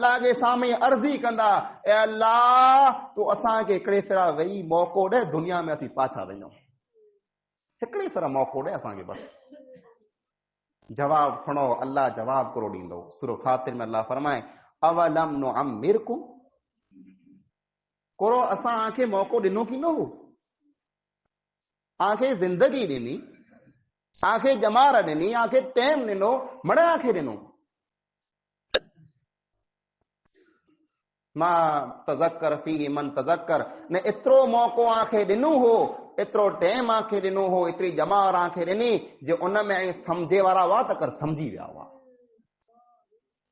अल्लाह जे साम्हूं अर्ज़ी कंदा, ए अल्लाह तूं असांखे हिकिड़े फेरा वेही मौक़ो ॾे, दुनिया में असीं पाछा वञूं, हिकिड़े फेरा मौक़ो ॾे असांखे बस। जवाब सुनो, अल्लाह जवाब करो ॾींदो। सूरह फातिर में अल्लाह फरमाए, अवलम नुअम्मिरकुम, कोरो असां आंखे मौक़ो ॾिनो की न हो, आंखे ज़िंदगी ॾिनी, आंखे जमार ॾिनी, आंखे टाइम ॾिनो, मड़े आंखे ॾिनो। मां तज़क्कर फीहि मन तज़क्कर, ने एतिरो मौक़ो आंखे ॾिनो हो, एतिरो टाइम आंखे ॾिनो हो, एतिरी जमार आंखे ॾिनी, जे उन में ऐं सम्झे वारा हुआ त कर सम्झी विया हुआ।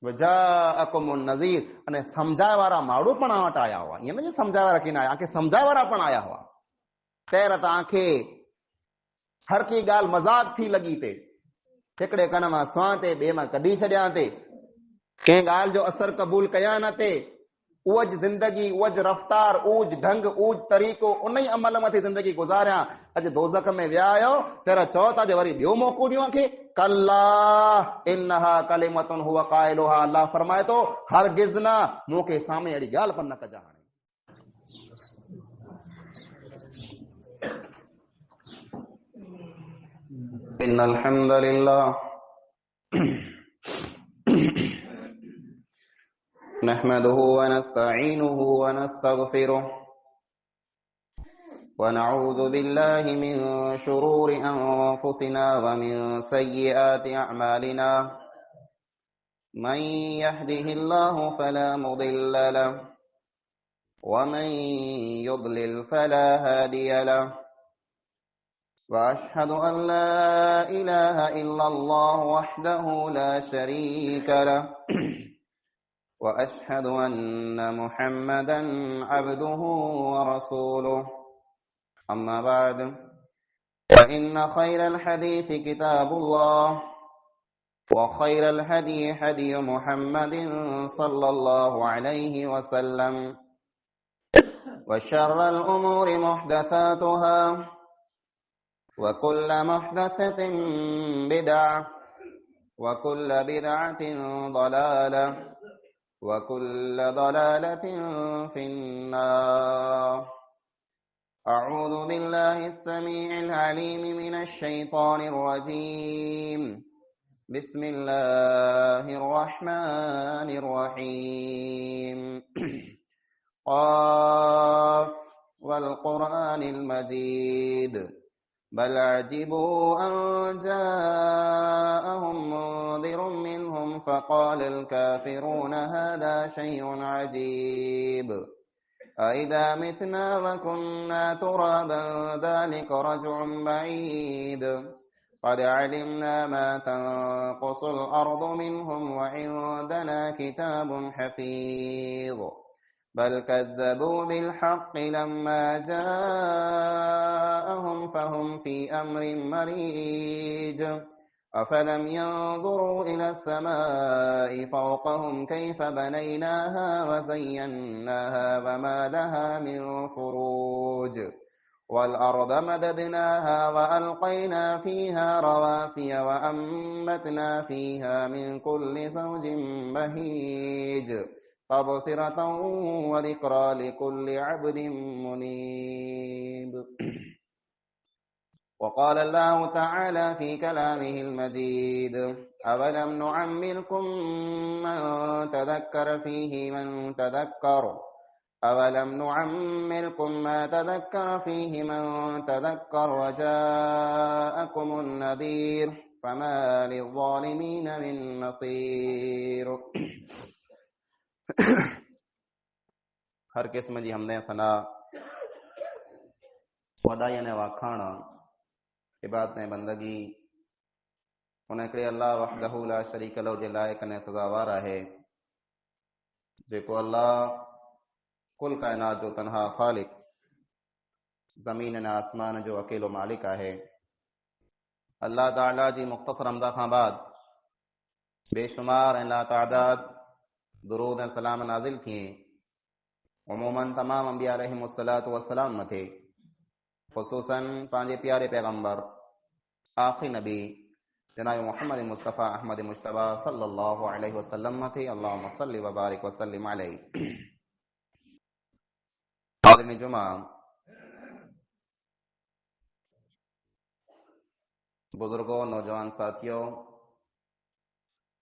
वजाअकुमुन नज़ीर, अने सम्झाए वारा माण्हू पण वटि आया हुआ। ईअं न जे सम्झाए वारा कीन आया, आंखे सम्झाए वारा पण आया हुआ। तैर त आंखे हर की ॻाल्हि मज़ाक थी लॻी ते, हिकिड़े कन मां सुवां ते, ॿिए मां कढी छॾियां ते, कंहिं ॻाल्हि जो असर क़बूल कया न ते, उज ज़िंदगी, उज रफ़्तार, उज ढंग, उज तरीक़ो, उन ई अमल मथे ज़िंदगी गुज़ारियां। अॼु दोज़ख में विया आहियो, तेरा चओ था जो वरी ॿियो मौक़ो ॾियो आंखे। कल्ला इन्नहा कलिमतुन हुव क़ाइलुहा, अल्लाह फरमाए थो हरगिज़ न, मूंखे साम्हूं अहिड़ी ॻाल्हि पर न कजा। हाणे इन्नल हम्दुलिल्लाह नहमदुहु व नस्तईनुहु व नस्तगफिरुह व नऊज़ु बिल्लाहि मिन शुरूरि अनफुसिना व मिन सय्यिआति अअमालिना मन यहदिहिल्लाहु फला मुदिल्ल लहु व मन युद्लिल फला हादिय लहु व अशहदु अन ला इलाहा इल्लल्लाहु वहदहु ला शरीक लहु وأشهد أن محمدا عبده ورسوله أما بعد فإن خير الحديث كتاب الله وخير الهدي هدي محمد صلى الله عليه وسلم وشر الأمور محدثاتها وكل محدثة بدعة وكل بدعة ضلالة وكل ضلالة في النار أعوذ بالله السميع العليم من الشيطان الرجيم بسم الله الرحمن الرحيم قاف والقرآن المجيد بل عجبوا أن جاءهم منذر منهم فقال الكافرون هذا شيء عجيب أإذا متنا وكنا ترابا ذلك رجع بعيد قد علمنا ما تنقص الأرض منهم وعندنا كتاب حفيظ بل كذبوا بالحق لما جاءهم فهم في أمر مريج أفلم ينظروا إلى السماء فوقهم كيف بنيناها وزيناها وما لها من فروج والأرض مددناها وألقينا فيها رواسي وأنبتنا فيها من كل زوج بهيج تبصرة وذكرى لكل عبد منيب. وقال الله تعالى في كلامه المجيد أولم نعمركم من تذكر فيه من تذكر أولم نعمركم ما تذكر فيه من تذكر وجاءكم النذير فما للظالمين من نصير. हर किस्म जी हमदे सना वॾाई ने वाखाण इबादत ऐं बंदगी उन हिकिड़े अल्लाह वहदहु ला शरीक लहु जे लाइक़ ऐं सज़ावार आहे, जेको अल्लाह कुल काइनात जो तनहा ख़ालिक, ज़मीन ऐं आसमान जो अकेलो मालिक आहे। अल्लाह ताला जी मुख़्तसर हमदा खां बाद बेशुमार ऐं लातादाद दुरूद ऐं सलाम नाज़िल थिए उमूमन तमाम अंबिया अलैहिमुस्सलातु वस्सलाम मथे, ख़ुसूसन पंहिंजे प्यारे पैगंबर आख़िरी नबी जनाब मोहम्मद मुस्तफ़ा अहमद मुश्तबा सल्लल्लाहु अलैहि वसल्लम थी। अल्लाहुम्मा सल्लि व बारिक व सल्लिम अलैहि। हाज़िरीन जुमा, बुजुर्गों, नौजवान साथियों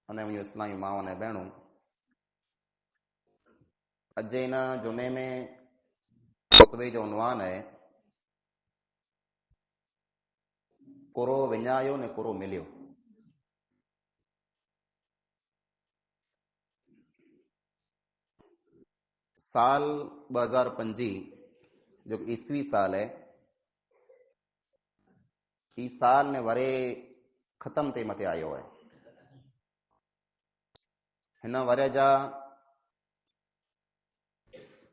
अने मुंहिंजो इस्लामी माउ ने भेणूं, अॼु इन जुमे में ख़ुतबे जो उनवान है कुरो विञायो ने कुरो मिलियो। साल 2025 जो ईस्वी साल है, ई साल ने वरे ख़त्म ते मथे आयो है। हिन वरे जा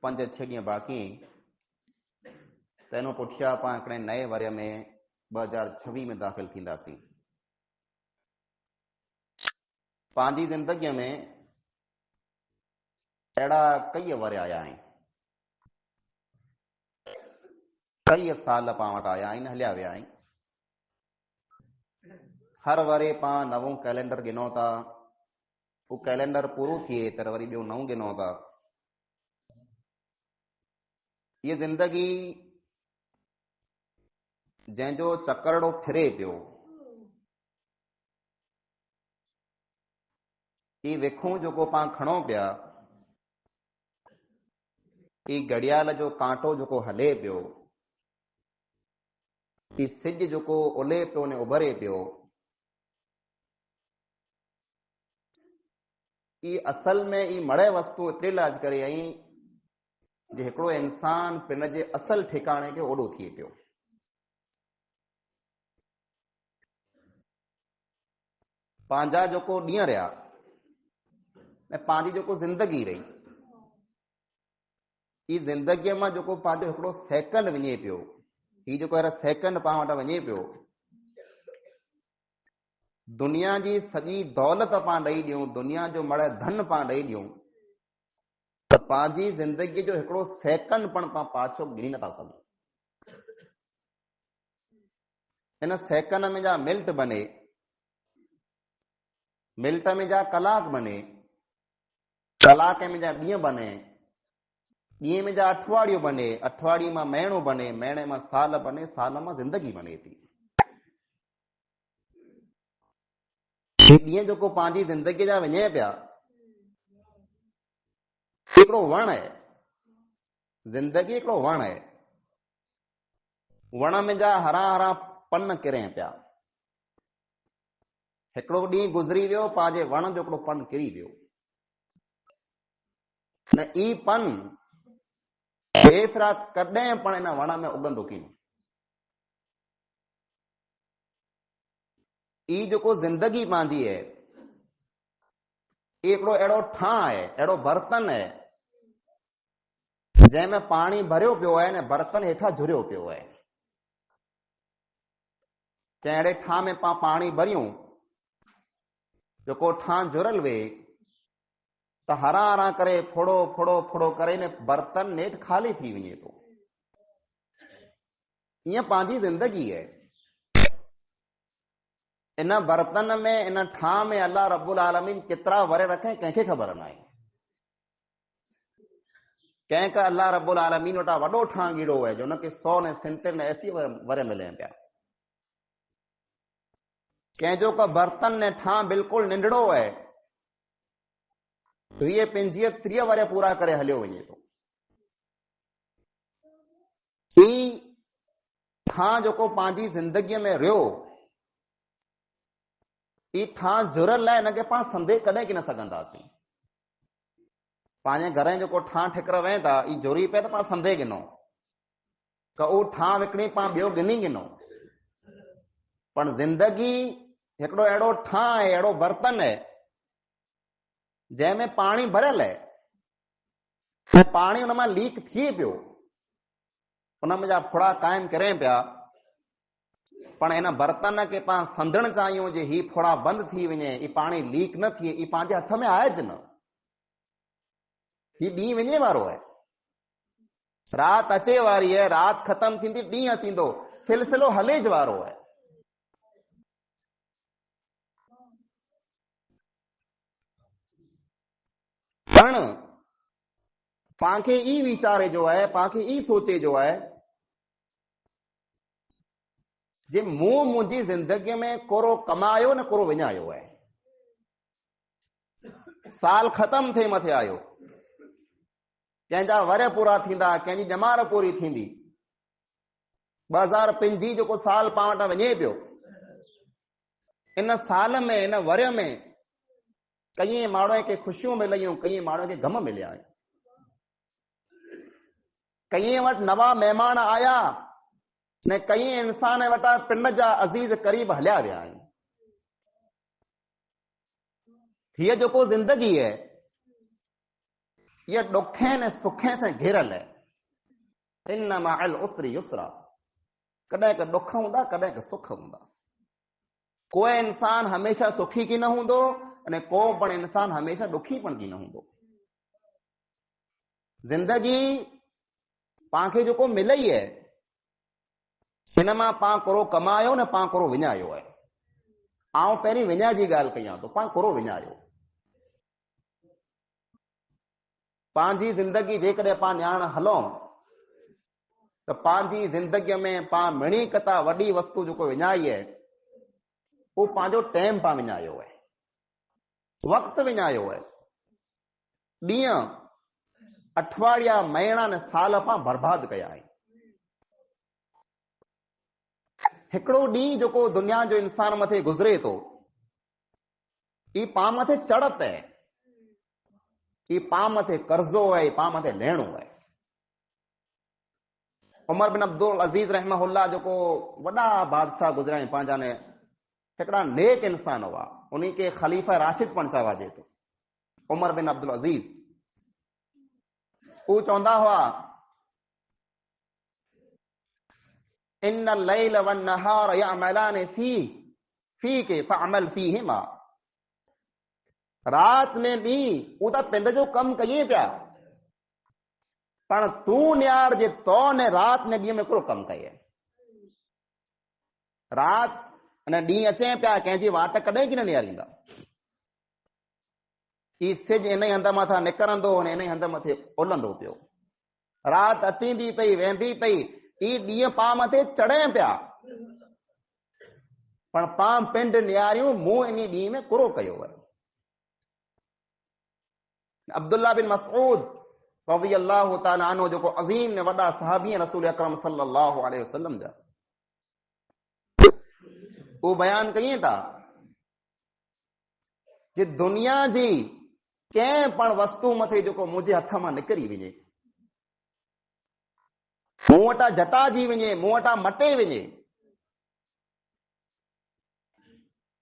5-6 ॾींहं बाक़ी, तैनो पुठियां पां हिकिड़े नए वरे में 2026 में दाख़िल थींदासीं। पंहिंजी ज़िंदगीअ में अहिड़ा कई वरे आया आहिनि, कई साल पां वटि आया आहिनि, हलिया विया आहिनि। हर वरे पां नवों कैलेंडर गिनो था, वो कैलेंडर पूरो थिए त वरी ॿियो नओं गिनो था। ये जिंदगी जंहिंजो चकरड़ो फिरे पियो, ई विखूं जेको पां खणो पिया, ई घड़ियाल जो कांटो जेको हले पियो, ई सिज जेको उले पियो ने उभरे पियो, ई असल में ई मड़े वस्तु एतिरे लाज करे आई जे हिकिड़ो इंसान पिन जे असल ठिकाणे खे ओॾो थिए पियो। पंहिंजा जेको ॾींहं रहिया ऐं पंहिंजी जेको ज़िंदगी रही, ई ज़िंदगीअ मां जेको पंहिंजो हिकिड़ो सेकंड वञे पियो, ही जेको अहिड़ा सेकंड पां वटि वञे पियो, दुनिया जी सॼी दौलत पां ॾेई ॾियूं, दुनिया जो मड़े धन पां ॾेई ॾियूं, त पंहिंजी ज़िंदगीअ जो हिकिड़ो सेकंड पण पां पाछो गिणी नथा सघूं। इन सेकंड में जा मिंट बने, मिंट में जा कलाक बने, कलाक में जा ॾींहं बने, ॾींहं में जा अठवाड़ियूं बने, अठवाड़ी मां महीनो बने, महीने मां साल बने, साल मां ज़िंदगी बने थी। ॾींहं जेको पंहिंजी ज़िंदगीअ जा वञे पिया, हिकिड़ो वण आहे, ज़िंदगी हिकिड़ो वण आहे। वण में जा हरा हरा पन किरे पिया, हिकिड़ो ॾींहुं गुज़री वियो, पंहिंजे वण जो हिकिड़ो पन किरी वियो, न ई पन बेफ़रा कॾहिं पण इन वण में उगंदो कोन। ई जेको ज़िंदगी पंहिंजी है, ई हिकिड़ो अहिड़ो ठां आहे, अहिड़ो बर्तन आहे जंहिंमें पाणी भरियो पियो आहे न बर्तन हेठां झुरियो पियो आहे। कंहिं अहिड़े ठां में पां पाणी भरियूं, जेको ठां जुरियल वे, त हरा हरा करे फोड़ो फोड़ो फोड़ो करे न बर्तन नेठि ख़ाली थी वञे थो। ईअं पंहिंजी ज़िंदगी है। इन बर्तन में, इन ठां में अल्लाह रब्बुल आलमीन केतिरा वरे रखे कंहिंखे ख़बर न आहे। कंहिंखे अल्लाह रब्बुल आलमीन वटां वॾो ठां ॻीड़ो आहे जो हुनखे 100 ने 70 ने 80 वरे मिले पिया। कंहिंजो का बर्तन ने ठां बिल्कुलु निंढड़ो आहे, 20-25-30 वरे पूरा करे हलियो वञे थो। ई ठां जेको पंहिंजी ज़िंदगीअ में रहियो, ई ठां जुरियल आहे, हिनखे पाण संदेह कॾहिं की न सघंदासीं। पंहिंजे घर जेको ठां ठिकर वेंदा, ई जुरी पए त पाण संदेह गिनो, का उहो ठां विकिणी पाण ॿियो गिनी गिनो। पण ज़िंदगी हिकिड़ो अहिड़ो ठां आहे, अहिड़ो बर्तन आहे जंहिंमें पाणी भरियल आहे, ऐं पाणी हुन मां लीक थिए पियो, हुन में जा फुड़ा क़ाइम करे पिया। पण इन बर्तन खे पाण संधण चाहियूं जे ही फुड़ा बंदि थी वञे, ई पाणी लीक न थिए, ई पंहिंजे हथ में आहे ज न। ही ॾींहुं वञे वारो आहे, राति अचे वारी आहे, राति ख़तम थींदी, ॾींहुं अचींदो, सिलसिलो हले ज वारो आहे। पण पांखे ई वीचारे जो है, पांखे ई सोचे जो है जे मूं मुंहिंजी ज़िंदगीअ में कोरो कमायो न कोरो विञायो है। साल ख़त्म थे मथे आयो, कंहिंजा वर पूरा थींदा, कंहिंजी ॼमार पूरी थींदी, 2005 जी जेको साल पां वटां वञे पियो, इन साल में इन वर में कई माण्हूअ खे ख़ुशियूं मिलियूं, कई माण्हूअ खे गम मिलिया, कई वटि नवा महिमान आया ने कई इंसान वटां पिंड जा अज़ीज़ करीब हलिया विया आहिनि। हीअ जेको ज़िंदगी है ये ॾुखे ने सुखे से घिरल है। इन मअल उसरि युसरा, कॾहिं क ॾुख हूंदा, कॾहिं क सुख हूंदा। कोई इंसान हमेशा सुखी की न हूंदो अने को पण इंसान हमेशा ॾुखी पण की न हूंदो। ज़िंदगी पांखे जेको मिलई है हिन मां पां कोरो कमायो न पां कोरो विञायो है। आउं पहिरीं विञा जी ॻाल्हि कयां थो, पां कोरो विञायो। पंहिंजी ज़िंदगी जेकॾहिं पां ॼाण हलूं त पंहिंजी ज़िंदगीअ में पां मिणी कता वॾी वस्तु जेको विञाई है वो पंहिंजो टाइम पां विञायो है, वक़्तु विञायो है, ॾींहं अठवाड़िया महीना ने साल पां बर्बाद कया आहिनि। हिकिड़ो ॾींहुं जेको दुनिया जो इंसान मथे गुज़रे थो ई पां मथे चढ़त है, ई पां मथे कर्ज़ो है, पां मथे लेणो है। उमर बिन अब्दुल अजीज रहमहुल्लाह जेको वॾा बादशाह गुज़रिया आहिनि पंहिंजा ने हिकिड़ा नेक इंसान हुआ, उन्हीं खे ख़लीफ़ा राशिद पण चवाजे थो, उमर बिन अब्दुल अजीज। वो चवंदा हुआ इन लैल वन नहार यअमलान फीके फअमल फीहिमा। रात ने ॾींहुं वो त पिंड जो कम कई पिया, पण तूं न्यार जे तो ने रात ने ॾींहं में हिकिड़ो कम कई। रात अने ॾींहुं अचे पिया, कंहिंजी वाट कॾहिं की न निहारींदा। ई सिज इन हंध मथां निकिरंदो अने इन हंध मथे उलंदो पियो। रात अचींदी पई वेंदी पई, ई ॾींहं पां मथे चढ़े पिया, पण पां पिंड निहारियूं मूं इन ॾींहं में कुरो कयो है। अब्दुल्ला बिन मसऊद रज़ी अल्लाह तआला अन्हु जेको अज़ीम ने वॾा सहाबी रसूल अकरम सल्लल्लाहु अलैहि वसल्लम जा, वो बयान कई था कि दुनिया जी कंहिं पण वस्तु मथे जेको मुंहिंजे हथ मां निकिरी वञे, मूं वटां जटाजी वञे, मूं वटां मटे वञे,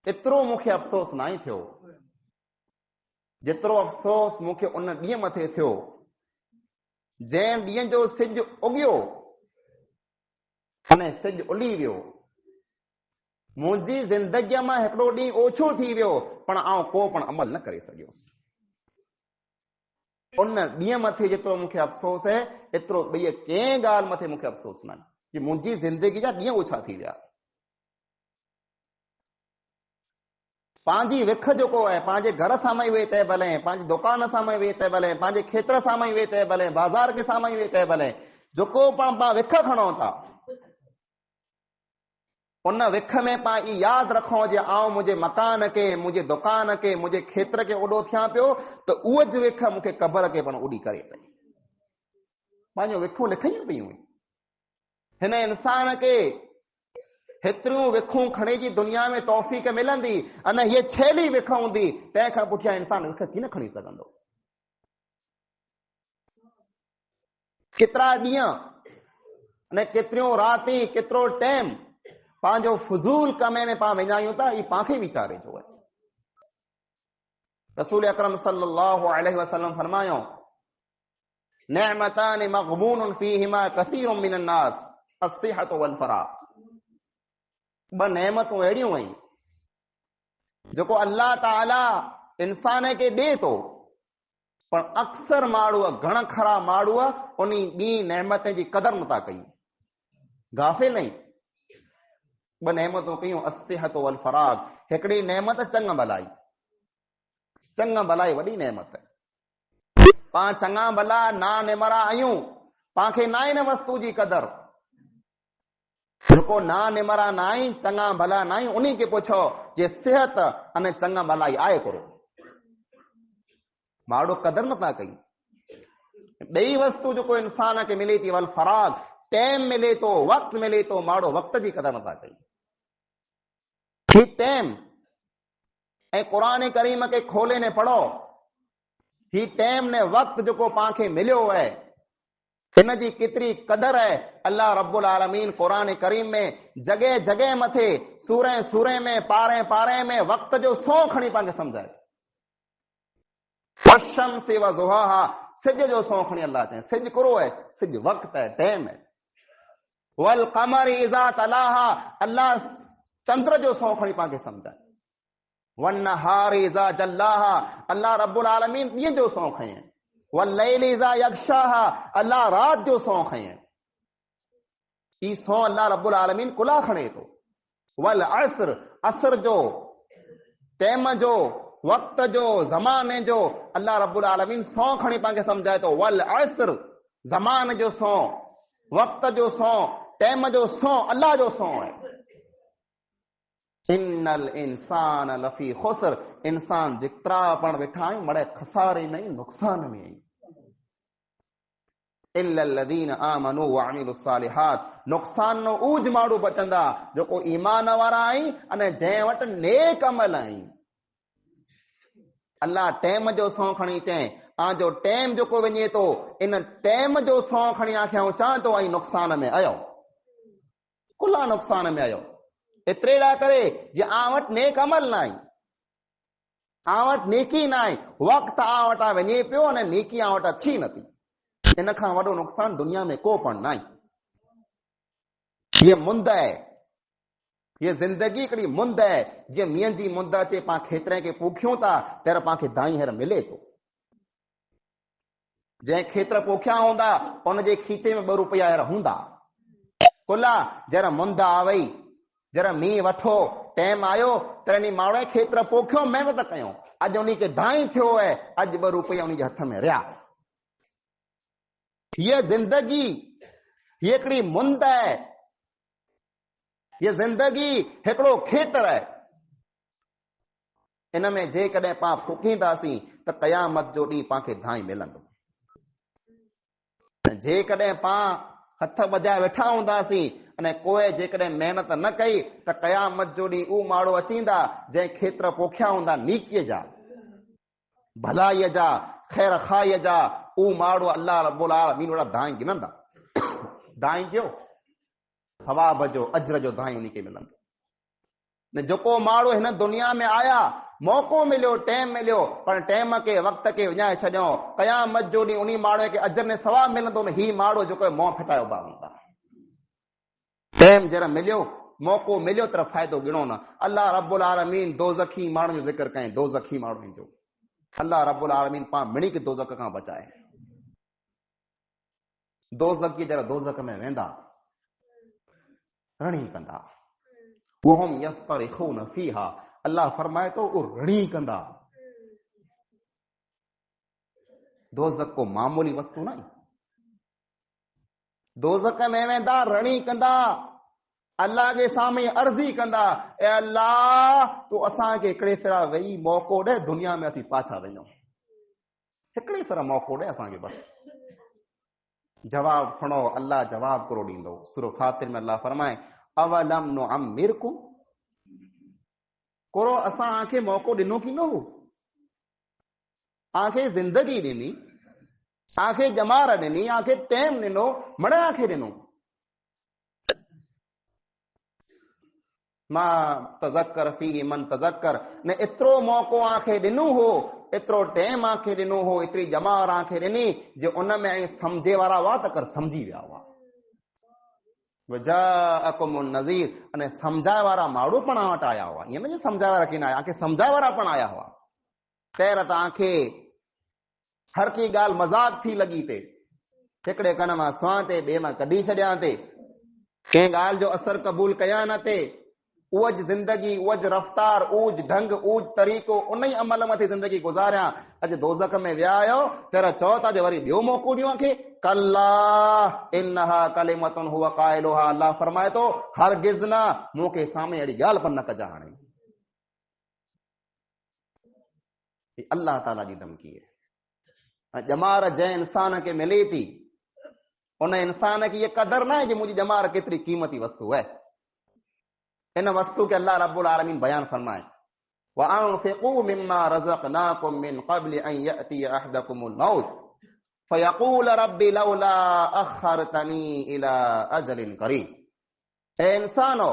एतिरो मूंखे अफ़सोस न थियो जेतिरो अफ़सोस मूंखे उन ॾींहं मथे थियो जंहिं ॾींहं जो सिज उगियो अने सिज उली वियो। मुंहिंजी ज़िंदगीअ मां हिकिड़ो ॾींहुं ओछो थी वियो, पण आउं को पण अमल न करे सघियुसि। उन ॾींहं मथे जेतिरो मूंखे अफ़सोस है एतिरो ॿिए कंहिं ॻाल्हि मथे मूंखे अफ़सोस न आहे कि मुंहिंजी ज़िंदगी जा ॾींहं ओछा थी विया। पंहिंजी विख जेको आहे पंहिंजे घर साम्हूं वेही तंहिं भले, पंहिंजी दुकान साम्हूं वेही तंहिं भले, पंहिंजे खेत्र साम्हूं वेही तंहिं भले, बाज़ार के साम्हूं वेही तंहिं भले, जेको पां विख खणूं था उन विख में पां ई यादि रखूं जे आउं मुंहिंजे मकान के, मुंहिंजे दुकान के, मुंहिंजे खेत्र के ओॾो थियां पियो त उहो ज विख मूंखे क़बर के पण उॾी करे पई। पंहिंजो विखूं लिखियूं पियूं। हिन इंसान के हेतिरियूं विखूं खणी जी दुनिया में तौफ़ीक़ मिलंदी अने हीअ छेली विख हूंदी, तंहिंखां पुठियां इंसान विख कीन खणी सघंदो। केतिरा ॾींहं अने केतिरियूं राति, केतिरो टाइम पंहिंजो फुज़ूल कमे में पां विञायूं था, ई पांखे वीचारे जो आहे। रसूल अकरम सल्लल्लाहु अलैहि वसल्लम फरमायो नेमतान मग़बून फीहिमा कसीरुम मिनन नास अस्सिहत वल फराग़। ब नेमतूं अहिड़ियूं आहिनि जेको अल्लाह ताला इंसान के ॾे थो, पर अक्सर माण्हू घण खरा माण्हू उन ॿी नेमत जी क़दर नथा कयूं, गाफ़िल आहिनि। ब नेमतूं कयूं अस्सिहत वल फराग़। हिकिड़ी नेमत चंग भलाई, चंग भलाई वॾी नेमत है। पां चङा भला ना निमरा आहियूं, पांखे ना इन वस्तु जी कदर, जेको ना निमरा ना आई, चङा भला ना आई, उन्हीं खे पुछो जे सिहत अने चङा भलाई आहे करो, माड़ो कदर नथा कई। ॿई वस्तु जेको इंसान खे मिले थी, वल फराग, टाइम मिले थो, वक्त मिले थो, माड़ो वक्त जी कदर नथा कई। ही टाइम ऐं क़ुरान करीम खे खोले ने पढ़ो, ही टाइम ने वक्त जेको पांखे मिलियो आहे, हिन जी केतिरी कदर आहे। अल्लाह रब्बुल आलमीन क़ुरान करीम में जगह जगह मथे, सूरे सूरे में, पारे पारे में वक्त जो सौ खणी पांखे सम्झाए। वशम्सि व ज़ुहाहा, सिज जो सौ खणी अल्लाह चए, सिज कुरो है, सिज वक्त है, टाइम है। वल क़मरि इज़ा तलाहा, अल्लाह चंद्र जो सौ खणी पांखे सम्झाए। वन नहारि इज़ा जल्लाहा, अल्लाह रब्बुल आलमीन ॾींहं जो सौ खई है। वल लैलि इज़ा यग़शाहा, अल्लाह रात जो सौ खई है। ई सौ अल्लाह रब्बुल आलमीन कुला खणे थो। वल असर, असर जो, टाइम जो, वक्त जो, ज़माने जो, अल्लाह रब्बुल आलमीन सौ खणी पांखे सम्झाए थो। वल असर, ज़मान जो सौ, वक्त जो सौ, टाइम जो सौ, अल्लाह जो सौ है। इन्नल इंसान लफी खुसर, इंसान जितरा पण वेठा आहियूं मड़े खसारे में, नुक़सान में। इल्लल्लज़ीन आमनू व अमिलुस सालिहात, नुक़सान नो ऊज माण्हू बचंदा जेको ईमान वारा आहिनि अने जंहिं वटि नेक अमल आहिनि। अल्लाह टाइम जो सौ खणी चए, जो टाइम जेको वञे थो, इन टाइम जो सौ खणी आखियां चां तो ऐं नुक़सान में आयो, कुला नुक़सान में आयो। एतिरे लाइ करे जे आ वटि नेक अमल न आहे, आ वटि नेकी न आहे, वक़्तु आ वटां वञे पियो अने नेकी आ वटां थी नथी। इन खां वॾो नुक़सान दुनिया में को पण न आहे। ये मुंद है, ये जिंदगी हिकिड़ी मुंद है। जीअं मींहं जी मुंद अचे, पां खेतरे खे पोखियूं था, तर पांखे दाई हींअर मिले थो। जंहिं खेत्र पोखिया हूंदा उनजे खीचे में 2 रुपया हींअर हूंदा। कुला जरा मुंद आ वई, जरा मींहुं वठो, टाइम आयो, तर इन माण्हू खेत्र पोखियो, महिनत कयूं, अॼु उन्ही खे दाई थियो है, अॼु 2 रुपया उन्ही जे हथ में रहिया। ये जिंदगी ये हिकिड़ी मुंद है, ये जिंदगी हिकिड़ो खेत्र है। इन में जेकॾहिं पां फूकींदासीं त क़यामत जो ॾींहुं पांखे धाई मिलंदो। जेकॾहिं पां हथ ॿधाए वेठा हूंदासीं अने कोई जेकॾहिं महिनत न कई त क़यामत जो ॾींहुं उहो माण्हू अचींदा जंहिं खेत्र पोखिया हूंदा नीकीअ जा, भलाईअ जा, ख़ैर खाईअ जा, उहो माण्हू अल्लाह रब्बुल आलमीन वॾा दाई गिनंदा। दाई जो सवाब जो, अजर जो दाई उन्ही खे मिलंदो। ने जेको माण्हू हिन दुनिया में आया, मौक़ो मिलियो, टाइम मिलियो, पर टाइम खे, वक़्त खे विञाए छॾियो, क़यामत जो ॾींहुं उन्ही माण्हू खे अजर ने सवाब मिलंदो। ही माण्हू जेको मोह फिटायो बा हूंदा। टाइम जरा मिलियो, मौक़ो मिलियो, तर फ़ाइदो गिणो न। अल्लाह रब्बुल आलमीन दोज़खी माण्हू जो ज़िक्र कयईं, दोज़खी माण्हुनि जो। अल्लाह रब्बुल आलमीन पाण मिणी खे दोज़ख खां बचाए। दोज़खी जरा दोज़ख में वेंदा, रणी कंदा, वहुम यस्तरिखून फीहा, अल्लाह फरमाए तो वो रणी कंदा। दोज़ख को मामूली वस्तु न आहे। दोज़ख में वेंदा, रणी कंदा, अल्लाह के सामने अर्ज़ी कंदा, ए अल्लाह तू असांखे हिकिड़े फेरा वेही मौक़ो ॾे, दुनिया में असीं पाछा वञूं, हिकिड़े फेरा मौक़ो ॾे असांखे बस। जवाब सुनो, अल्लाह जवाब करो ॾींदो। सूरह फातिर में अल्लाह फरमाए, अवलम नुअम्मिरकुम, कोरो असां आंखे मौक़ो ॾिनो की न हो, आंखे ज़िंदगी ॾिनी, आंखे जमार ॾिनी, आंखे टाइम ॾिनो, मड़े आंखे ॾिनो। मां तज़क्कर फीहि मन तज़क्कर, ने एतिरो मौक़ो आंखे ॾिनो हो, एतिरो टाइम आंखे ॾिनो हो, एतिरी जमार आंखे ॾिनी जे उन में ऐं सम्झे वारा हुआ त कर सम्झी विया हुआ। वजाअकुमुन नज़ीर, अने सम्झाए वारा माण्हू पण वटि आया हुआ। ईअं न जे सम्झाए वारा कीन आया, आंखे सम्झाए वारा पण आया हुआ। तैर त आंखे हर की ॻाल्हि मज़ाक थी लॻी थे, हिकिड़े कन मां स्वां ते, ॿिए मां कढी छॾियां ते, कंहिं ॻाल्हि जो असर क़बूल कया न थे, اوج زندگی، اوج رفتار، اوج ڈھنگ، اوج طریقو، ان ہی عمل مٿي زندگی گزاريا. اج دوزخ میں ويا آيو تيرا چو تا جو وري ٻيو موقعو ڏيو کي کلا انها کلمۃ هو قائلها. اللہ فرمائے تو ہرگز نہ مون کے سامنے اڑی ڳالھ پر نہ کجا. هاڻي اللہ تعالی جی دھمکی ہے. ڄمار جंहिं انسان کے ملے تھی ان انسان کی یہ قدر نہ ہے کہ مجھے ڄمار کتری قیمتی وستو ہے. ان وستو کے اللہ رب العالمین بیان فرمائے وَأَنفِقُوا مِمَّا رَزَقْنَاكُم مِّن قَبْلِ أَن يَأْتِيَ أَحَدَكُمُ الْمَوْتُ فَيَقُولَ رَبِّ لَوْلَا أَخَّرْتَنِي إِلَىٰ أَجَلٍ قَرِيبٍ. اے انسانو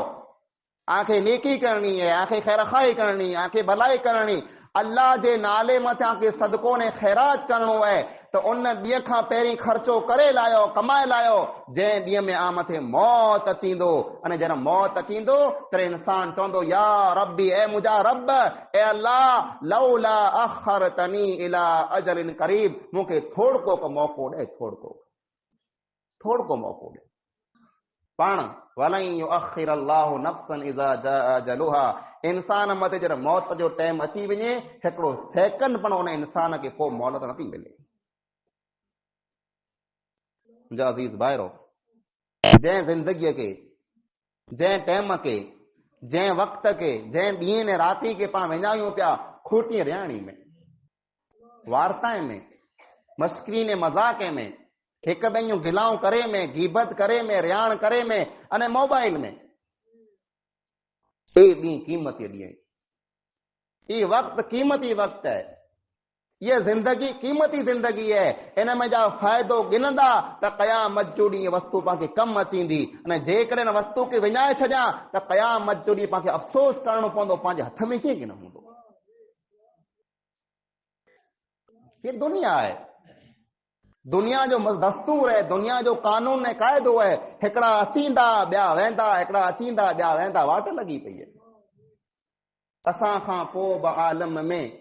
آنکھیں نیکی کرنی ہے، آنکھیں خیر خواہی کرنی، آنکھیں بھلائی کرنی، اللہ جے نالے متھاں کے صدقوں نے خیرات کرنو ہے تو ان ڈیئں کھاں پہریں خرچو کرے لایو، کمائے لایو جنहिं ڈیئں میں آ متھے موت اچیندو. ان جن موت اچیندو تے انسان چوندو یا ربی اے مجھا رب، اے اللہ لولا اخرتنی الی اجل قریب، مونکے تھوڑکو کو موقع دے، تھوڑکو موقع دے. پاڻ وَلَن يُؤَخِّرَ اللَّهُ نَفْسًا إِذَا جَاءَ أَجَلُهَا. انسان متے جڏहिं موت جو ٹائم اچی وञے ہکڑو سیکنڈ پڻ ان انسان کے کو مہلت نٿي ملے. मुंहिंजा अज़ीज़ भाइरो, जंहिं ज़िंदगीअ खे, जंहिं टाइम खे, जंहिं वक़्त खे, जंहिं ॾींहं ने राति खे पाण विञायूं पिया खोटी रियाणी में, वार्ताए में, मस्करी ने मज़ाक़ में, हिक ॿिए जूं गिलाऊं करे में, गीबत करे में, रियाण करे में, अने मोबाइल में. ये ॾींहुं क़ीमती ॾींहुं, ये वक़्त क़ीमती वक़्त है, ये ज़िंदगी क़ीमती ज़िंदगी है. इन में जा फ़ाइदो गिनंदा त क़यामत जो ॾींहुं वस्तु पाण खे कमु अचींदी. अने जेकॾहिं हिन वस्तु खे विञाए छॾियां त क़यामत जो ॾींहुं पाण खे अफ़सोस करणो पवंदो, पंहिंजे हथ में कीअं न हूंदो. ये दुनिया है, दुनिया जो दस्तूर है, दुनिया जो कानून है, क़ाइदो है. हिकिड़ा अचींदा ॿिया वेंदा, हिकिड़ा अचींदा ॿिया वेंदा, वाट लॻी पई है. असां खां पोइ बि आलम में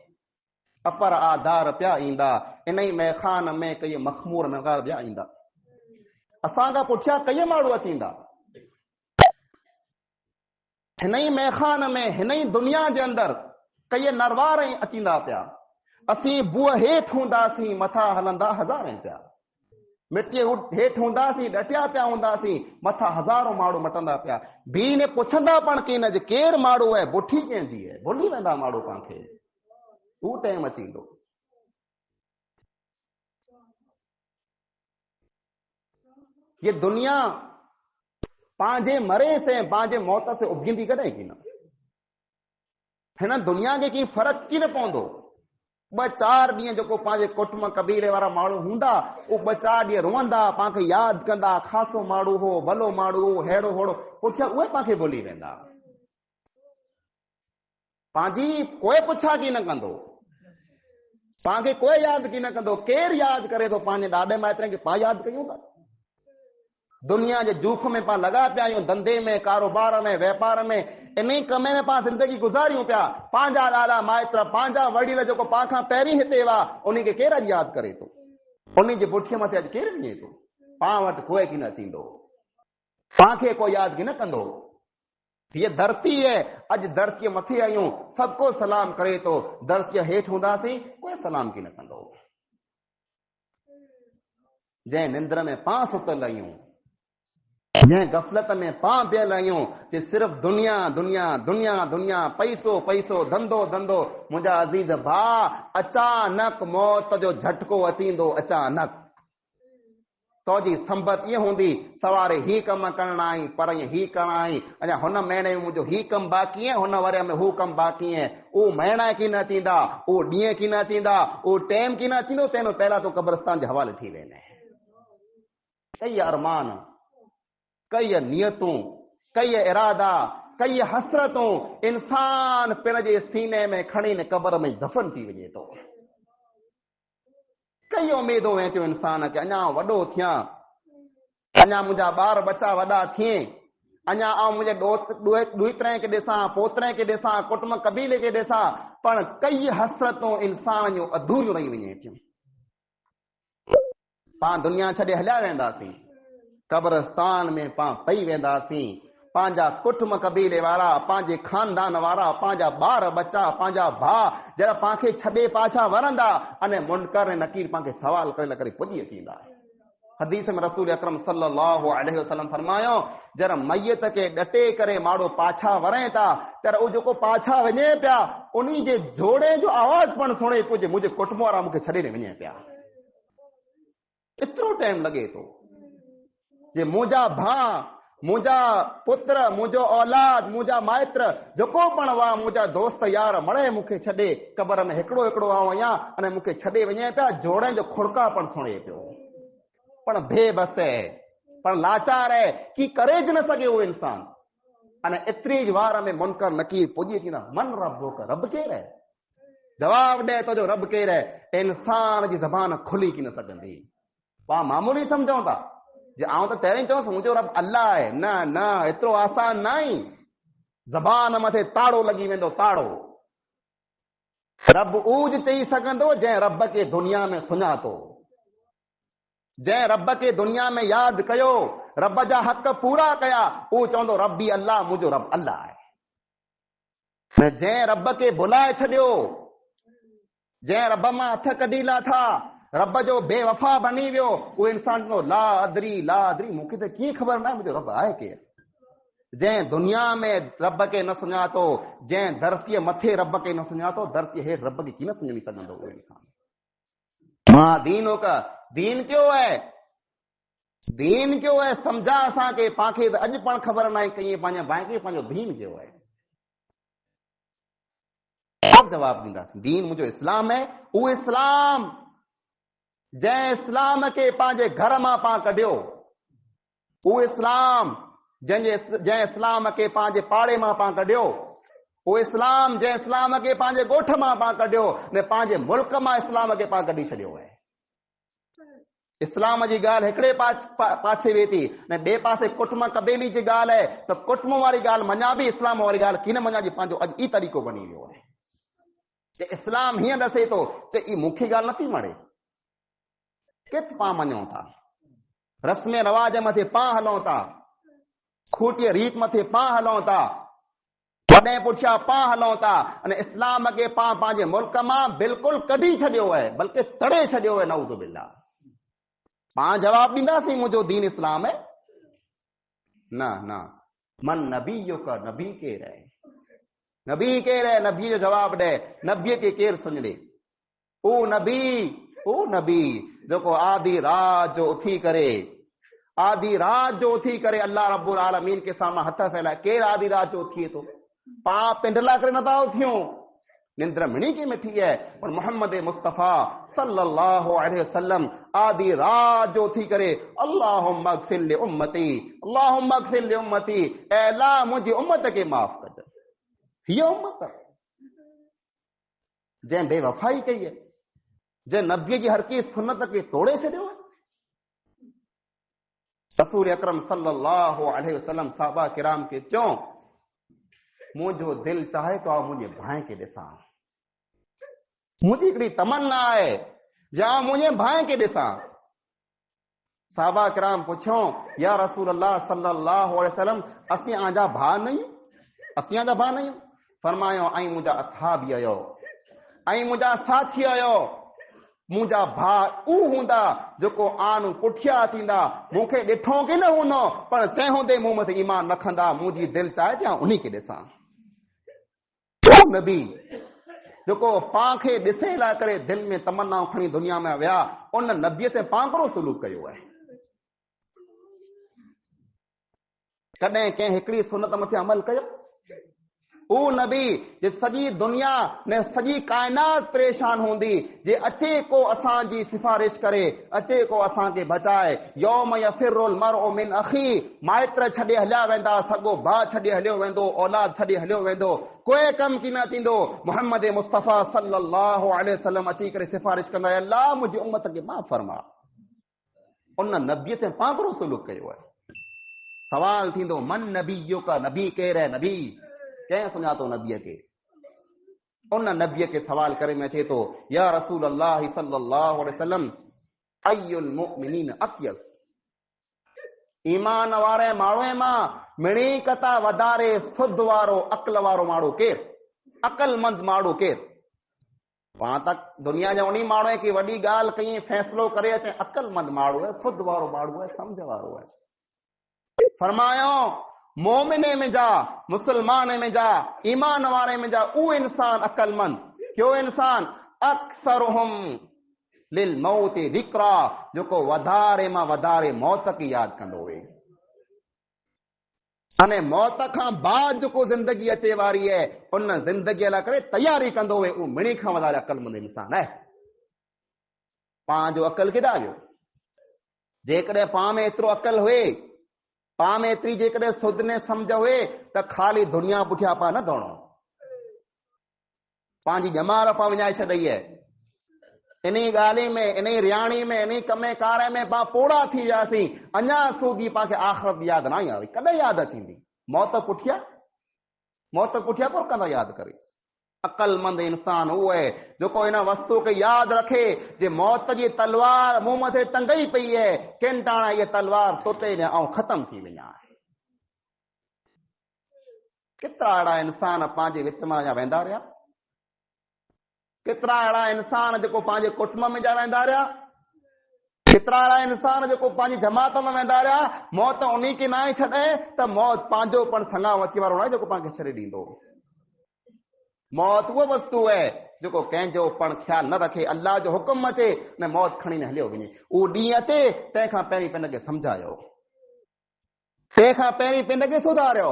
अपर आधार पिया ईंदा, इन ई मैखान में कई मखमूर नगार ॿिया ईंदा. असां खां पुठियां कई माण्हू अचींदा. हिन ई मैखान में, हिन ई दुनिया जे अंदरि कई नरवार अचींदा पिया. असीं बुह हेठि हूंदासीं, मथां हलंदा हज़ार पिया. मिटीअ हेठि हूंदासीं, डटिया पिया हूंदासीं, मथां हज़ारों माण्हू मटंदा पिया. भी ने पुछंदा पण की न केरु माण्हू आहे, बुठी कंहिंजी आहे, भुली वेंदा माण्हू पाण खे. हू टाइम अचींदो. ये दुनिया पंहिंजे मरे से, पंहिंजे मौत से उबजंदी कॾहिं की न. हिन दुनिया खे की फ़र्क़ु की न पवंदो. 2-4 ॾींहं जेको पंहिंजे कुटुंब कबीले वारा माण्हू हूंदा, उहे 2-4 ॾींहं रोअंदा, पाण खे यादि कंदा, ख़ासो माण्हू हो, भलो माण्हू हो, हेड़ो होड़ो, पुठियां उहे पाण खे भुली वेंदा. पंहिंजी कोई पुछा की न कंदो, पाण खे कोई यादि की न कंदो. केरु यादि करे थो पंहिंजे ॾाॾे माइटनि खे पाण यादि कयूं था. दुनिया जे जूफ में पाण लॻा पिया आहियूं, धंधे में, कारोबार में, वापार में, इन ई कम में पाण ज़िंदगी गुज़ारियूं पिया. पंहिंजा ॾाॾा माइट, पंहिंजा वडील जेको पाण खां पहिरीं हिते हुआ, उन खे केरु अॼु यादि करे थो. उन जे पुठीअ मथे अॼु केरु वञे थो. पाण वटि कोई की न अचींदो, पाण खे कोई यादि की न कंदो. ये धरती है, अॼु धरतीअ मथे आहियूं, सभु को सलाम करे थो. धरतीअ हेठि हूंदासीं, कोई सलाम की न कंदो. जंहिं निंद्र में पाण सुतल आहियूं, जंहिं गफ़लत में पाण पियल आहियूं, जे सिर्फ़ दुनिया दुनिया दुनिया दुनिया, पैसो पैसो, धंधो धंधो. मुंहिंजा अज़ीज़ भाउ, अचानक मौत जो झटको अचींदो. अचानक तोजी संबत ईअं हूंदी, सवारे ही कम करणा आहीं, पर ही करणा आहीं, अञा हुन महीने में मुंहिंजो ही कमु बाक़ी आहे, हुन वरे में हू कमु बाक़ी आहे. उहो महीना की न अचींदा, उहो ॾींहं की न अचींदा, उहो टाइम की न अचींदो. तंहिंखां पहिरियां तो क़ब्रिस्तान जे हवाले थी वेंदे. कई अरमान, कई नियतूं, कई इरादा, कई हसरतूं इंसान पिण जे सीने में खणी ने क़ब्र में दफ़न थी वञे थो. कई उमेदूं वें थियूं इंसान खे, अञा वॾो थियां, अञा मुंहिंजा ॿार बच्चा वॾा थिए, अञा आउं मुंहिंजे ॾोहितरे खे ॾिसां, पोतरे खे ॾिसां, कुटुंब कबीले खे ॾिसां, पर कई हसरतूं इंसान जूं अधूरियूं रही वञे थियूं. पाण दुनिया छॾे हलिया वेंदासीं, क़ब्रिस्तान में पाण पई वेंदासीं. पंहिंजा कुटुंब कबीले वारा, पंहिंजे खानदान वारा, पंहिंजा ॿार बच्चा, पंहिंजा भाउ जरा पांखे छॾे पाछा वरंदा अने मुनकर ऐं नकीर पांखे सवाल करे पुॼी अचींदा। हदीस में रसूल अकरम सल्लल्लाहु अलैहि वसल्लम फरमायो, जरा मैयत के डटे करे माड़ो पाछा वरे था तर उहो जेको पाछा वञे पिया उन्ही जे जोड़े जो आवाज़ पण सुणे पियो, मुंहिंजे कुटुंब वारा मूंखे छॾे वञे पिया। एतिरो टाइम लॻे थो जे मुंहिंजा भाउ, मुंहिंजा पुत्र, मुंहिंजो औलाद, मुंहिंजा माइत्र जेको पण हुआ, मुंहिंजा दोस्त यार मणे मूंखे छॾे क़बर में हिकिड़ो हिकिड़ो आऊं आहियां अने मूंखे छॾे वञे पिया। जोड़े जो खुड़का पण सुणे पियो, पण बेबस है, पण लाचार है कि करे ज न सघे उहो इंसान। अने एतिरी ज वार में मुनकर नकीर पुॼी थींदा, मन रब्बुक, रब केरु है? जवाब ॾे तो जो रब केरु है? इंसान जी ज़बान खुली की न सघंदी। पाण मामूली सम्झूं था जे आऊं त पहिरीं चवंसि मुंहिंजो रब अल्लाह आहे, न न एतिरो आसान न आहे। ज़बान मथे ताड़ो लॻी वेंदो, ताड़ो। रब ऊज चई सघंदो जंहिं रब खे दुनिया में सुञातो, जंहिं रब खे दुनिया में यादि कयो, रब जा हक़ पूरा कया, उहो चवंदो रब ई अल्लाह, मुंहिंजो रब अल्लाह आहे। जंहिं रब खे भुलाए छॾियो, जंहिं रब मां हथ कढी लाथा, रब जो बेवफा बनी वियो, उहो इंसान चवंदो ला अदरी ला अदरी, मूंखे त कीअं ख़बर न आहे मुंहिंजो रब आहे केरु। जंहिं दुनिया में रब खे न सुञातो, जंहिं धरतीअ मथे रब खे न सुञातो, धरतीअ हेठि रब खे कीअं न सुञाणी सघंदो उहो इंसान। मां दीनो का दीन क्यों है, दीन क्यों है, सम्झा असांखे, पांखे त अॼु पण ख़बर न आहे कईं पंहिंजे भाउ खे पंहिंजो दीन कयो आहे। जवाब ॾींदासीं, दीन मुंहिंजो इस्लाम है। उहो इस्लाम जंहिं इस्लाम खे पंहिंजे घर मां पां कढियो, उहो इस्लाम जंहिं इस्लाम खे पंहिंजे पाड़े मां पां कढियो, उहो इस्लाम जंहिं इस्लाम खे पंहिंजे ॻोठ मां पां कढियो ने पंहिंजे मुल्क मां इस्लाम खे पां कढी छॾियो आहे। इस्लाम जी ॻाल्हि हिकिड़े पासे वेठी ने ॿिए पासे कुटुंब कबीली जी ॻाल्हि आहे त कुटुंब वारी ॻाल्हि मञा बि, इस्लाम वारी ॻाल्हि कीन मञा जी, पंहिंजो अॼु ई तरीक़ो बनी वियो आहे। इस्लाम हीअं ॾसे थो चे ई मूंखे ॻाल्हि नथी वणे, किथ पां मञूं था, रस्म रवाज मथे पां हलूं था, खूटीअ रीत मथे पां हलूं था, वॾे पुठियां पां हलूं था, अने इस्लाम खे पां पंहिंजे मुल्क मां बिल्कुलु कढी छॾियो आहे, बल्कि तड़े छॾियो आहे। नऊज़ बिल्लाह। पां जवाब ॾींदासीं मुंहिंजो दीन इस्लाम है? न न। मन नबीयो का, नबी केरु आहे? नबी केरु आहे? नबी जो जवाब ॾे, नबीअ खे केरु सुञे? उहो नबी जेको आदि रात जो उथी करे, आदि रात जो उथी करे अल्लाह रब्बुल आलमीन के साम्हूं हथ फैलाए। केरु आदि रात जो उथिए थो? पां पिंडला करे नथा उथियूं, निंद्र मिणी की मिठी है, पर मोहम्मद मुस्तफ़ा सल्लल्लाहु अलैहि वसल्लम आदि रात जो उथी करे अल्लाहुम्मा अग़फिर लि उम्मती, अल्लाहुम्मा अग़फिर लि उम्मती, ऐ अल्लाह मुंहिंजी उम्मत खे माफ़ कजो। हीअ उम्मत जंहिं बेवफ़ाई कई है, जंहिं नबीअ जी हर की सुन्नत खे तोड़े छॾियो आहे। रसूल अकरम सल्लल्लाहु अलैहि वसल्लम साहबा किराम खे चयो, मुंहिंजो दिलि चाहे तो मुंहिंजे भाउ खे ॾिसां, मुंहिंजी हिकिड़ी तमन्ना आहे जा मुंहिंजे भाउ खे ॾिसां। साहबा किराम पुछियो, या रसूल अल्लाह सल्लल्लाहु अलैहि वसल्लम, असीं आजा भाउ न आहियूं, असीं आजा भाउ न आहियूं? फरमायो, ऐं मुंहिंजा असहाबी आहियो, ऐं मुंहिंजा साथी आहियो, मुंहिंजा भाउ उहो हूंदा जेको आन पुठियां थींदा, मूंखे ॾिठो की न हूंदो, पर तंहिं हूंदे मूं मथे ईमान न खंदा, मुंहिंजी दिलि चाहे थी उन्ही खे ॾिसां। नबी जेको पां खे ॾिसे लाइ करे दिलि में तमन्नाऊं खणी दुनिया में विया, उन नबीअ ते पां कहिड़ो सलूक कयो आहे? कॾहिं कंहिं हिकिड़ी सुन्नत मथे अमल कयो? उहो नबी जे सॼी दुनिया ने सॼी काइनात परेशान हूंदी, जे अचे को असांजी सिफारिश करे, अचे को असांखे बचाए। यौम यफिरुल मरउ मिन अखी, माइत्र छॾे हलिया वेंदा, सॻो भाउ छॾे हलियो वेंदो, औलाद छॾे हलियो वेंदो, कोई कम की न थींदो। मोहम्मद मुस्तफ़ा सल्लल्लाहु अलैहि वसल्लम अची करे सिफारिश कंदा, अल्लाह मुंहिंजी उम्मत खे माफ़ फरमा। उन नबीअ ते पां कहिड़ो सलूक कयो आहे? सवाल थींदो, मन नबीयो का, नबी केरु आहे? नबी कंहिं सुञातो नबीअ खे? उन नबीअ खे सवाल करे में अचे थो, या रसूल अल्लाह सल्लल्लाहु अलैहि वसल्लम, अय्युल मुमिनीन अक़यस, ईमान वारे माण्हूअ मां मिणी कता वधारे सुध वारो अक़ल वारो माण्हू केरु? अक़लमंद माण्हू केरु? पाण तक दुनिया जा उन्ही माण्हू की वॾी ॻाल्हि कई फ़ैसिलो करे अचे, अक़लमंद माण्हू है, सुध वारो माण्हू है, सम्झ वारो है। फरमायो मोमिने में जा, मुसलमाने में जा, ईमान वारे में जा, उहो इंसान अक़लमंद क्यों इंसान अक्सरुहुम लिल मौति ज़िक्रा, जेको वधारे मां वधारे मौत खे यादि कंदो हुए। अने मौत खां बाद जेको ज़िंदगी अचे वारी है उन ज़िंदगीअ लाइ करे तयारी कंदो हुए, उहो मिणी खां वधारे अक़लमंद इंसान है। पाण जो अक़ल केॾा वियो? जेकॾहिं पाण में एतिरो अक़ल हुए, पाण में एतिरी जेकॾहिं सुध ने सम्झ हुए त ख़ाली दुनिया पुठियां पाण न दौड़ो, पंहिंजी ॼमार पाण विञाए छॾई है। इन्ही ॻाल्हि में, इन्ही रियाणी में, इन्ही कमे कार में पाण पोड़ा थी वियासीं। अञा सूदी पाण खे आख़िरत यादि न आई आहे। कॾहिं यादि अचींदी? मौत पुठियां कोन कंदा यादि करे। अक़लमंद इंसान उहो आहे जेको इन वस्तु खे यादि रखे जे मौत जी तलवार मूं मथे टंगई पई है, किन टाणा इहा तलवार टुटे न ऐं ख़तम थी वञा। केतिरा अहिड़ा इंसान पंहिंजे विच मां जा वेंदा रहिया? केतिरा अहिड़ा इंसान जेको पंहिंजे कुटुंब में जा वेंदा रहिया? केतिरा अहिड़ा इंसान जेको पंहिंजी जमात में वेंदा रहिया? मौत उन्ही खे न आहे छॾे त मौत पंहिंजो पण संगाम अची वारो न आहे जेको पाण खे छॾे ॾींदो। मौत उहा वस्तु है जेको कंहिंजो पण ख़्याल न रखे, अल्लाह जो हुकुम अचे न मौत खणी न हलियो वञे। उहो ॾींहुं अचे तंहिंखां पहिरीं पिंड खे सम्झायो, तंहिंखां पहिरीं पिंड खे सुधारियो,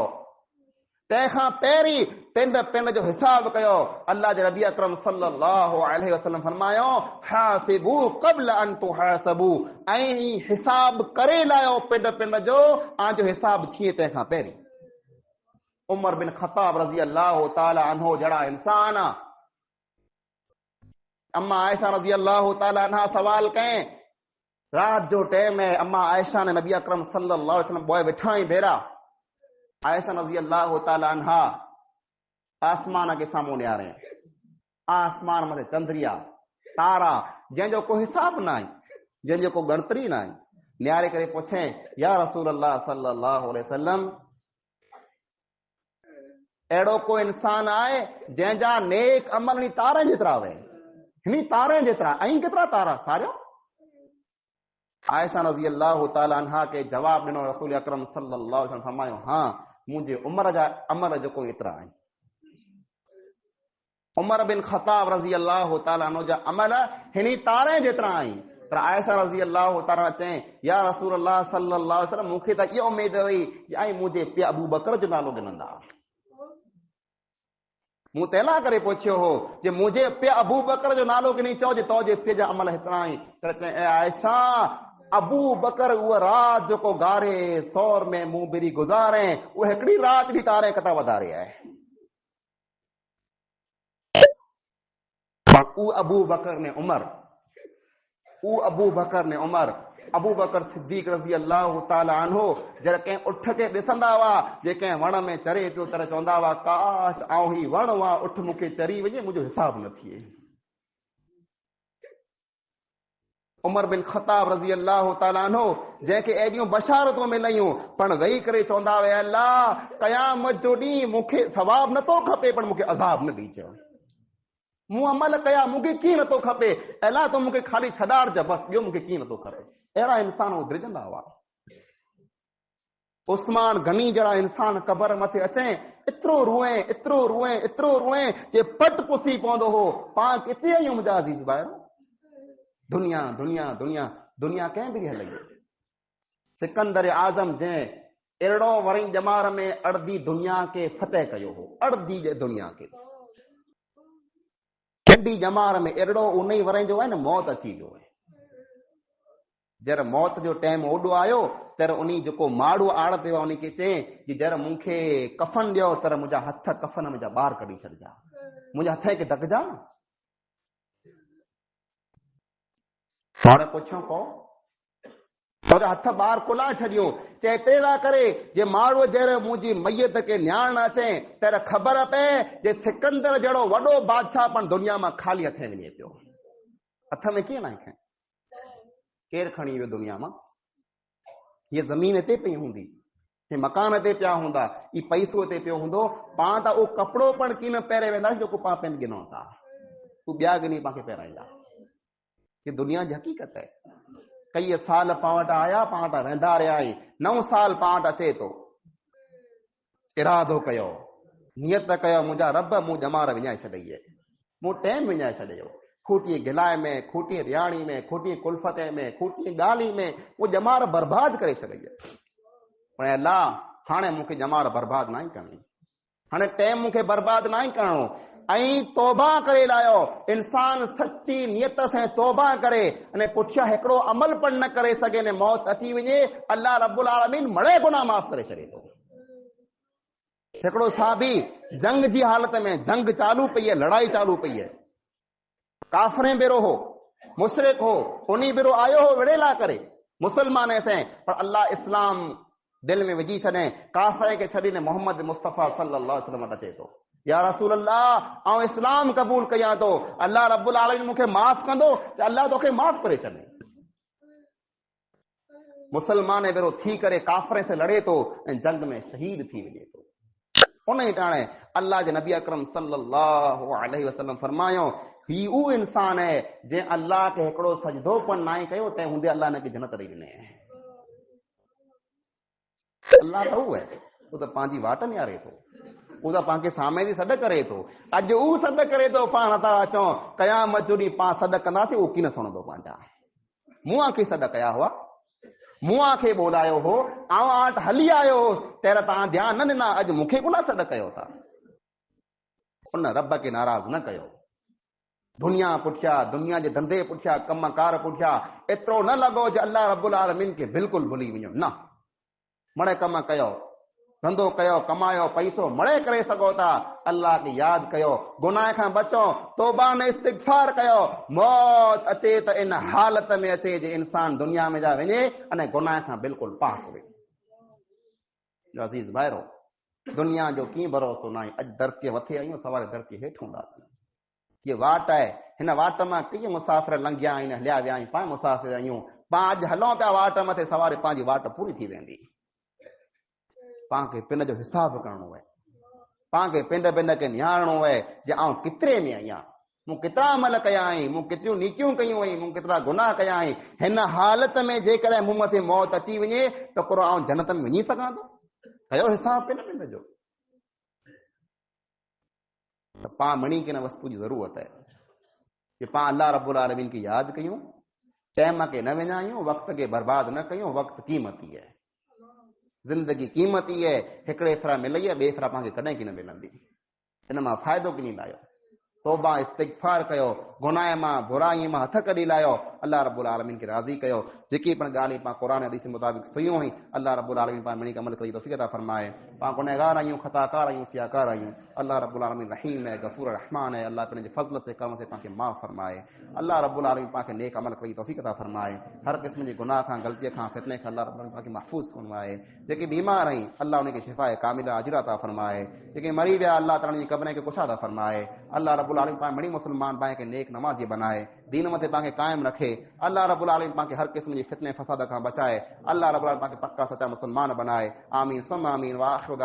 तंहिंखां पहिरीं पिंड जो हिसाब कयो। अल्लाह जे नबी अकरम सल्लल्लाहु अलैहि वसल्लम फरमायो हासिबू क़ब्ल अन तुहासबू, ऐं हिसाब करे लायो पिंड जो, आजो हिसाब थिए तंहिंखां पहिरीं। उमर बिन ख़त्ताब रज़ी अल्लाह ताला अन्हो जड़ा इंसान, अम्मा आयशा रज़ी अल्लाह ताला अन्हा सवाल कहें, रात जो टाइम है, अम्मा आयशा ने नबी अकरम सल्लल्लाहु अलैहि वसल्लम बोए बिठा ही बेरा। आयशा रज़ी अल्लाह ताला अन्हा आसमान के साम्हूं निहारे, आसमान मथे चंद्रिया तारा जंहिंजो को हिसाब न आहे, जंहिंजो को गणतरी न आहे, निहारे करे पुछे या रसूल अल्लाह सल्लल्लाहु अलैहि वसल्लम, अहिड़ो को इंसान आहे जंहिंजा नेक अमल इन तारे जेतिरा हुए? हिन तारे जेतिरा? ऐं केतिरा तारा सारियो? आयशा रज़ी अल्लाह ताला अन्हा के जवाब ॾिनो, रसूल अकरम सल्लल्लाहु अलैहि वसल्लम फरमायो हाँ, मुंहिंजे उमर जा अमल जेको एतिरा आहिनि। उमर बिन ख़त्ताब रज़ी अल्लाह ताला अन्हु जा अमल हिन तारे जेतिरा आहिनि। पर आयशा रज़ी अल्लाह ताला चई या रसूल अल्लाह सल्लल्लाहु अलैहि वसल्लम, मूंखे त इहा उमेद हुई ऐं मुंहिंजे पीउ अबू बकर जो नालो ॾिनंदा। मूं तैला करे पुछियो हो जे मुंहिंजे पीउ अबू बकर जो नालो गिनी चओ जे तोजे पीउ जा अमल हेतिरा आहिनि। त चई ए आयशा, अबू बकर उहा रात जेको गारे सौर में मूं बिरी गुज़ारे, उहा हिकिड़ी रात ॾी तारे कथा वधारे आहे। अबू बकर ने उमर, अबू बकर सिद्दीक रज़ी अल्लाह ताला अन्हो जॾहिं कंहिं उठ खे ॾिसंदा हुआ, जे कंहिं वण में चरे पियो त चवंदा हुआ काश आऊं ही वण हुआ, उठ मूंखे चरी वञे, मुंहिंजो हिसाब न थिए। उमर बिन ख़त्ताब रज़ी अल्लाह ताला अन्हो जंहिंखे एॾियूं बशारतूं मिलयूं, पण वेही करे चवंदा हुआ अल्लाह क़यामत जो ॾींहुं मूंखे सवाब नथो खपे, पण मूंखे अज़ाब न ॾेई चयो। मूं अमल कया, मूंखे कीअं नथो खपे, अलाह तो मूंखे खाली छॾारज बस, ॿियो मूंखे कीअं नथो खपे। अहिड़ा इंसान उधरिजंदा हुआ। उस्मान गनी जहिड़ा इंसान क़बर मथे अचे, एतिरो रोए जे पट पुसी पवंदो हो। पाण किथे आहियूं मुंहिंजा अज़ीज़ भाइर? दुनिया दुनिया दुनिया दुनिया कंहिं बि हलई। सिकंदर आज़म जंहिं अहिड़ो वरी जमार में अर्दी दुनिया के फतेह कयो हो, अर्दी जे दुनिया के केॾी जमार में अहिड़ो उन ई वरे जो आहे न मौत अची वियो आहे। जर मौत जो टाइम ओॾो आयो तर उन जेको माड़ो आड़ ते उन खे चई कि जर मूंखे कफन ॾियो तर मुंहिंजा हथ कफन मुंहिंजा ॿाहिरि कढी छॾिजा, मुंहिंजे हथ खे ढकजा न। हाणे पुछो को तुंहिंजा हथ ॿाहिरि कुला छॾियो, चए तेरा करे जे माड़ो जहिड़ो मुंहिंजी मैयत खे न्याण न अचे तर ख़बर पए जे सिकंदर जहिड़ो वॾो बादशाह पण दुनिया मां ख़ाली हथे वञे पियो। हथ में कीअं न खणे, केरु खणी वियो दुनिया मां? ये ज़मीन हिते पई हूंदी, ये मकान हिते पिया हूंदा, ये पैसो हिते पियो हूंदो, पाण त उहो कपिड़ो पण कीन पहिरे वेंदासीं जेको पाण पिन गिनूं था, तूं ॿिया गिनी पाण खे पहिराईंदा। ये दुनिया जी हक़ीक़त है। कई साल पाण वटि आया, पाण वटि वेंदा रहिया आहियूं, 9 साल पाण वटि अचे थो, इरादो कयो, नियत कयो, मुंहिंजा रब मूं ॼमार विञाए छॾई, मूं टाइम विञाए छॾियो, खूटी गिलाए में, खूटी रियाणी में, खूटी कुल्फत में, खूटी ॻाल्हि में वो ॼमार बर्बाद करे छॾई। पर अल्लाह हाणे मूंखे ॼमार बर्बाद न ई करणी, हाणे टाइम मूंखे बर्बाद न ई करणो, ऐं तौबा करे लायो। इंसान सच्ची नियत से तौबा करे अने पुठियां हिकिड़ो अमल पण न करे सघे ने मौत अची वञे, अल्लाह रब्बुल आलमीन मड़े गुनाह माफ़ करे छॾे थो। हिकिड़ो साहबी जंग जी हालत में, जंग चालू पई है, लड़ाई चालू पई है, काफरे बेरो हो, मुशरिक हो, उन्हीं बेरो आयो हो विड़ेला करे मुसलमान से, पर अल्लाह इस्लाम दिल में विझी छॾे, काफरे के छॾीने मोहम्मद मुस्तफ़ा सल्लल्लाहु अलैहि वसल्लम वटि अचे थो, या रसूल अल्लाह आउं इस्लाम क़बूल कयां थो, अल्लाह रब्बुल आलमीन मूंखे माफ़ कंदो, अल्लाह तोखे माफ़ करे छॾे। मुसलमान बेरो थी करे काफरे से लड़े थो ऐं जंग में शहीद थी वञे थो। उन ई टाणे अल्लाह जे नबी अकरम सल्लल्लाहु अलैहि वसल्लम फरमायो, ही उहो इंसान है जे अल्लाह के हिकिड़ो सजदो पण ना कयो, तंहिं हूंदे अल्लाह हिनखे जन्नत ॾेई ॾिने। अल्लाह त उहो आहे, उहो त पंहिंजी वाट निहारे थो, उहो त पाण खे सामे जी सॾ करे थो। अॼु उहो सॾ करे थो, पाण था अचूं क़यामत जो ॾींहुं पाण सॾ कंदासीं, उहो कीन सुणंदो पंहिंजा। मुंहं खे सॾ कया हुआ, मुंहं खे ॿोलायो हो, आउं वटि हली आयो हो, तंहिं तव्हां ध्यानु न ॾिना, अॼु मूंखे कोन सॾ कयो था। उन रब खे नाराज़ न कयो। दुनिया पुठियां, दुनिया जे धंधे पुठियां, कमकार पुठियां एतिरो न लॻो जो अल्लाह रब्बुल आलमीन खे बिल्कुलु भुली वञो, न। मड़े कम कयो, धंधो कयो, कमायो, पैसो मड़े करे सघो था, अल्लाह खे यादि कयो, गुनाह खां बचो, तौबा ने इस्तिग़फार कयो। मौत अचे त इन हालत में अचे जे इंसान दुनिया में जा वञे अने गुनाह खां बिल्कुलु पाक हुए। अज़ीज़ भाइरो, दुनिया जो कीअं भरोसो न आहे। अॼु धरतीअ मथे आहियूं, सवारे धरतीअ हेठि हूंदासीं। ये वाट आहे, हिन वाट मां कई मुसाफ़िर लंघिया आहिनि, हलिया विया आहियूं, पाण मुसाफ़िर आहियूं, पाण अॼु हलूं पिया वाट मथे, सवारे पंहिंजी वाट पूरी थी वेंदी। पाण खे पिन जो हिसाब करणो आहे, पाण खे पिंड पिंड खे निहारणो आहे जे आउं केतिरे में आहियां, मूं केतिरा अमल कया आहिनि, मूं केतिरियूं नीतियूं कयूं आहिनि, मूं केतिरा गुनाह कया आहिनि। हिन हालत में जेकॾहिं मूं मथे मौत अची वञे त को आउं जन्नत में वञी सघां थो? कयो हिसाब पिन पिंड जो। त पाण मणी के न वस्तु जी ज़रूरत है कि पाण अल्लाह रब्बुल आलमीन की यादि कयूं, टाइम खे न विञायूं, वक़्त खे बर्बाद न कयूं। वक़्त क़ीमती है, ज़िंदगी क़ीमती है, हिकिड़े फरा मिलई आहे, ॿिए फरा पाण खे कॾहिं की न मिलंदी। हिन मां फ़ाइदो किनी लायो, तौबा इस्तिग़फार कयो, गुनाह मां बुराई मां हथ कढी लायो, अल्लाह रब्बुल आलमीन खे राज़ी कयो। जेकी पण ॻाल्हि पाण क़ुरान हदीस मुताबिक़ सुयूं आहिनि, अल्लाह रब्बुल आलमीन पाण मिणी अमल करी तौफ़ीक़ अता फरमाए। पाण गुनहगार आहियूं, ख़ताकार आहियूं, सियाकार आहियूं, अल्लाह रब्बुल आलमीन रहीम है, गफ़ूर रहमान है, अल्लाह पंहिंजे फज़ल से करम से पाण खे माफ़ फरमाए। अल्लाह रब्बुल आलमीन पाण खे नेक अमल करी तौफ़ीक़ अता फरमाए। हर क़िस्म जे गुनाह खां, ग़लतीअ खां, फितने खां अल्लाह रब्बुल आलमीन पाण खे महफ़ूज़ फरमाए। जेके बीमार आहिनि अल्लाह उनखे शिफ़ाए कामिला अजरा अता फरमाए। जेके मरी विया अल्लाह ताला जी क़ब्र खे कुशा अता फरमाए। अल्लाह रब्बुल आलमीन पाण मणी मुसलमान पाण खे नेक नमाज़ी बनाए, दीन मथे पाण खे कायम रखे। अल्लाह रब्बुल आलमीन पाण खे हर क़िस्म जी फितने फसाद खां बचाए। अल्लाह रब्बुल आलमीन पाण खे पक्का सच्चा मुसलमान बनाए। आमीन सुम्मा आमीन। व आखिरु